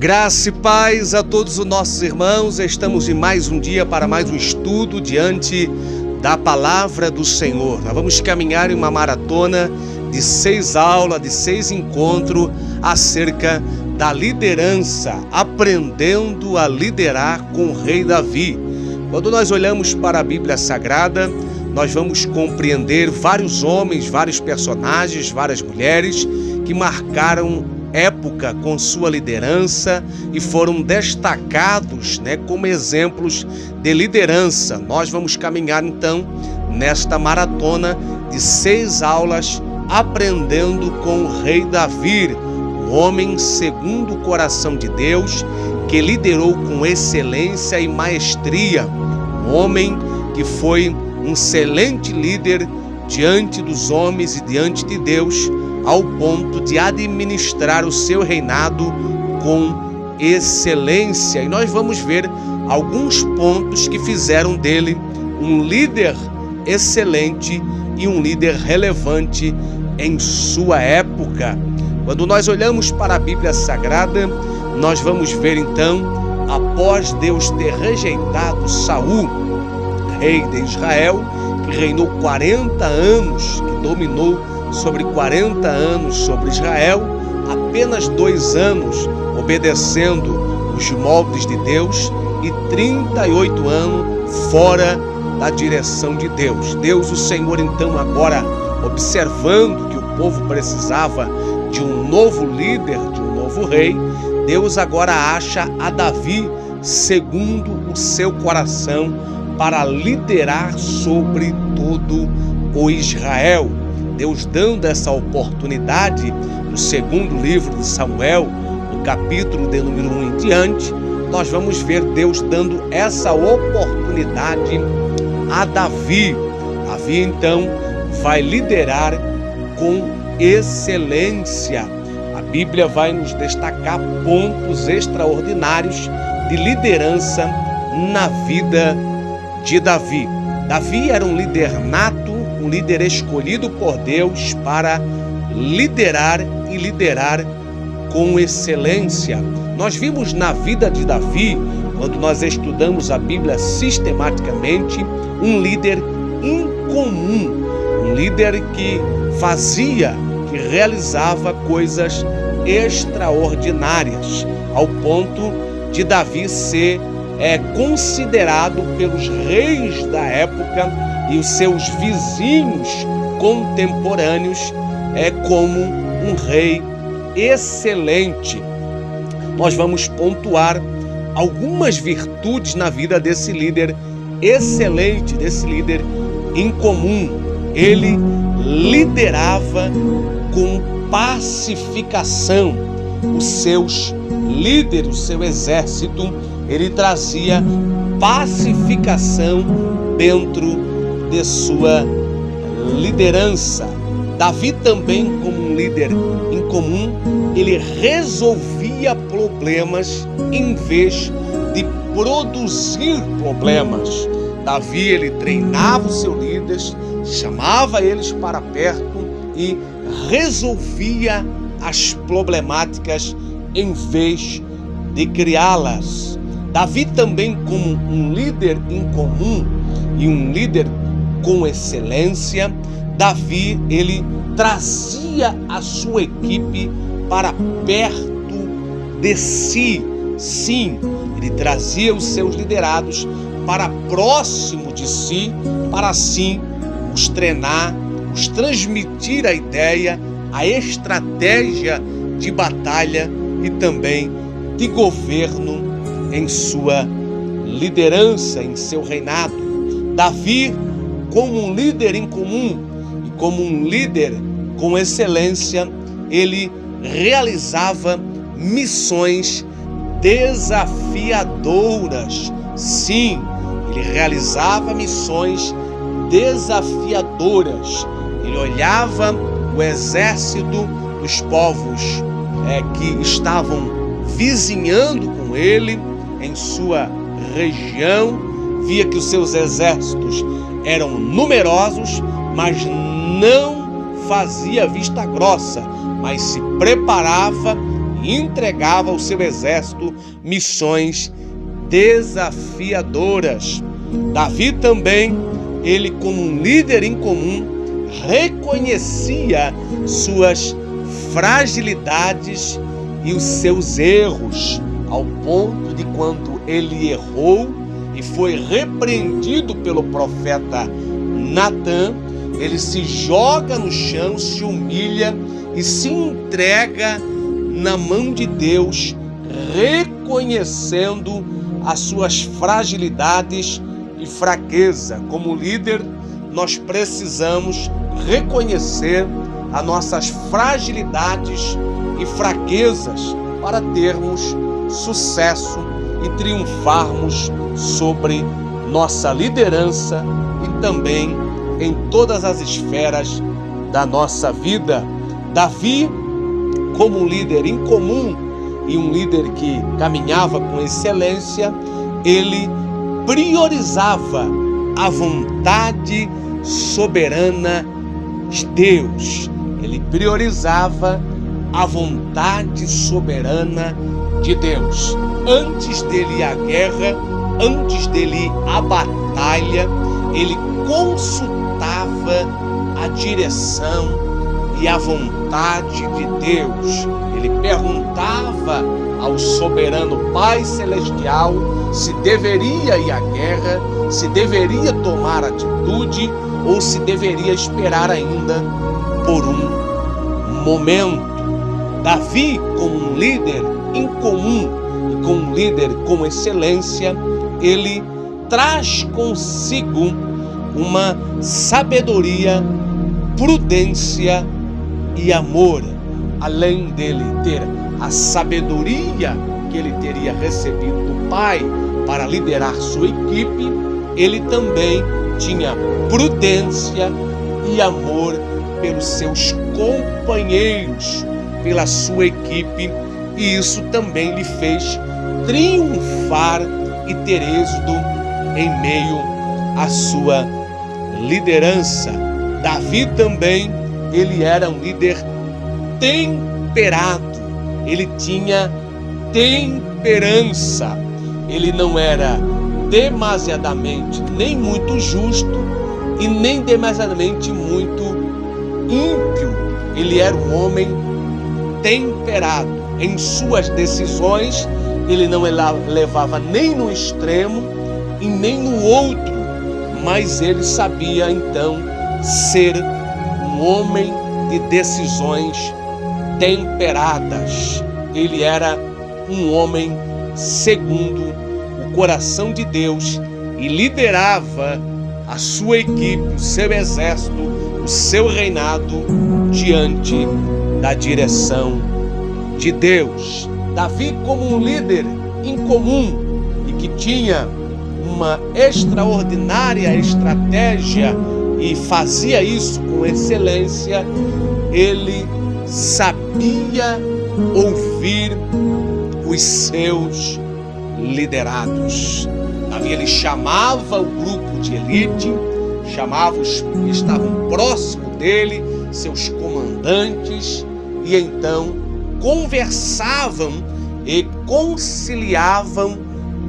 Graça e paz a todos os nossos irmãos. Estamos em mais um dia para mais um estudo diante da palavra do Senhor. Nós vamos caminhar em uma maratona de 6 aulas, de 6 encontros acerca da liderança, aprendendo a liderar com o rei Davi. Quando nós olhamos para a Bíblia Sagrada, nós vamos compreender vários homens, vários personagens, várias mulheres que marcaram época com sua liderança e foram destacados, como exemplos de liderança. Nós vamos caminhar então nesta maratona de 6 aulas aprendendo com o rei Davi, o homem segundo o coração de Deus, que liderou com excelência e maestria, um homem que foi um excelente líder diante dos homens e diante de Deus, ao ponto de administrar o seu reinado com excelência. E nós vamos ver alguns pontos que fizeram dele um líder excelente e um líder relevante em sua época. Quando nós olhamos para a Bíblia Sagrada, nós vamos ver então, após Deus ter rejeitado Saul, rei de Israel, que reinou 40 anos, que dominou sobre 40 anos sobre Israel, apenas 2 anos obedecendo os moldes de Deus e 38 anos fora da direção de Deus. Deus, o Senhor, então, agora observando que o povo precisava de um novo líder, de um novo rei, Deus agora acha a Davi segundo o seu coração para liderar sobre todo o Israel. Deus dando essa oportunidade, no segundo livro de Samuel, no capítulo de número 1 em diante, nós vamos ver Deus dando essa oportunidade a Davi. Davi, então, vai liderar com excelência. A Bíblia vai nos destacar pontos extraordinários de liderança na vida de Davi. Davi era um líder nato, um líder escolhido por Deus para liderar e liderar com excelência. Nós vimos na vida de Davi, quando nós estudamos a Bíblia sistematicamente, um líder incomum, um líder que fazia, que realizava coisas extraordinárias, ao ponto de Davi ser considerado pelos reis da época e os seus vizinhos contemporâneos como um rei excelente. Nós vamos pontuar algumas virtudes na vida desse líder excelente, desse líder incomum. Ele liderava com pacificação os seus líderes, o seu exército. Ele trazia pacificação dentro de sua liderança. Davi também, como um líder incomum, ele resolvia problemas em vez de produzir problemas. Davi, ele treinava os seus líderes, chamava eles para perto e resolvia as problemáticas em vez de criá-las. Davi também, como um líder incomum e um líder com excelência, Davi, ele trazia a sua equipe para perto de si. Sim, ele trazia os seus liderados para próximo de si, para assim os treinar, os transmitir a ideia, a estratégia de batalha e também de governo em sua liderança, em seu reinado. Davi, como um líder incomum e como um líder com excelência, ele realizava missões desafiadoras. Sim, ele realizava missões desafiadoras. Ele olhava o exército dos povos que estavam vizinhando com ele em sua região, via que os seus exércitos eram numerosos, mas não fazia vista grossa, mas se preparava e entregava ao seu exército missões desafiadoras. Davi também, ele como um líder incomum, reconhecia suas fragilidades e os seus erros, ao ponto de quando ele errou e foi repreendido pelo profeta Natã, ele se joga no chão, se humilha e se entrega na mão de Deus, reconhecendo as suas fragilidades e fraqueza. Como líder, nós precisamos reconhecer as nossas fragilidades e fraquezas para termos sucesso e triunfarmos sobre nossa liderança e também em todas as esferas da nossa vida. Davi, como um líder incomum e um líder que caminhava com excelência, ele priorizava a vontade soberana de Deus. Ele priorizava a vontade soberana de Deus. Antes dele ir à guerra, antes dele ir à batalha, ele consultava a direção e a vontade de Deus. Ele perguntava ao soberano Pai Celestial se deveria ir à guerra, se deveria tomar atitude ou se deveria esperar ainda por um momento. Davi, como um líder incomum e como um líder com excelência, ele traz consigo uma sabedoria, prudência e amor. Além dele ter a sabedoria que ele teria recebido do Pai para liderar sua equipe, ele também tinha prudência e amor pelos seus companheiros, pela sua equipe, e isso também lhe fez triunfar e ter êxito em meio à sua liderança. Davi também, ele era um líder temperado, ele tinha temperança, ele não era demasiadamente nem muito justo e nem demasiadamente muito ímpio. Ele era um homem temperado. Em suas decisões, ele não levava nem no extremo e nem no outro, mas ele sabia então ser um homem de decisões temperadas. Ele era um homem segundo o coração de Deus e liderava a sua equipe, o seu exército, o seu reinado diante da direção de Deus. Davi, como um líder incomum e que tinha uma extraordinária estratégia e fazia isso com excelência, ele sabia ouvir os seus liderados. Davi, ele chamava o grupo de elite, chamava os que estavam próximos dele, seus comandantes, e então conversavam e conciliavam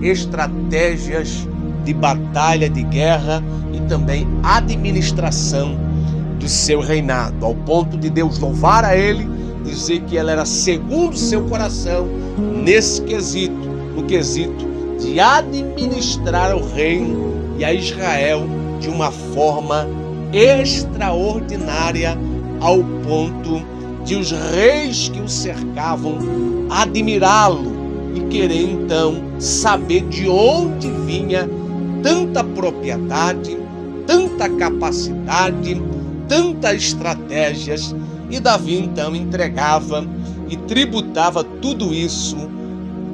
estratégias de batalha, de guerra e também administração do seu reinado, ao ponto de Deus louvar a ele, dizer que ele era segundo o seu coração nesse quesito, no quesito de administrar o reino e a Israel de uma forma extraordinária, ao ponto de os reis que o cercavam admirá-lo e querer então saber de onde vinha tanta propriedade, tanta capacidade, tantas estratégias. E Davi então entregava e tributava tudo isso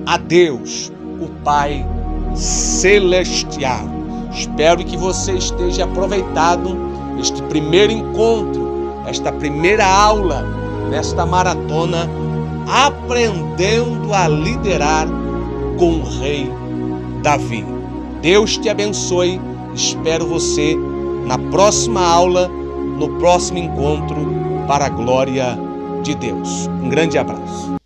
a Deus, o Pai Celestial. Espero que você esteja aproveitado este primeiro encontro, esta primeira aula, nesta maratona, aprendendo a liderar com o rei Davi. Deus te abençoe. Espero você na próxima aula, no próximo encontro, para a glória de Deus. Um grande abraço.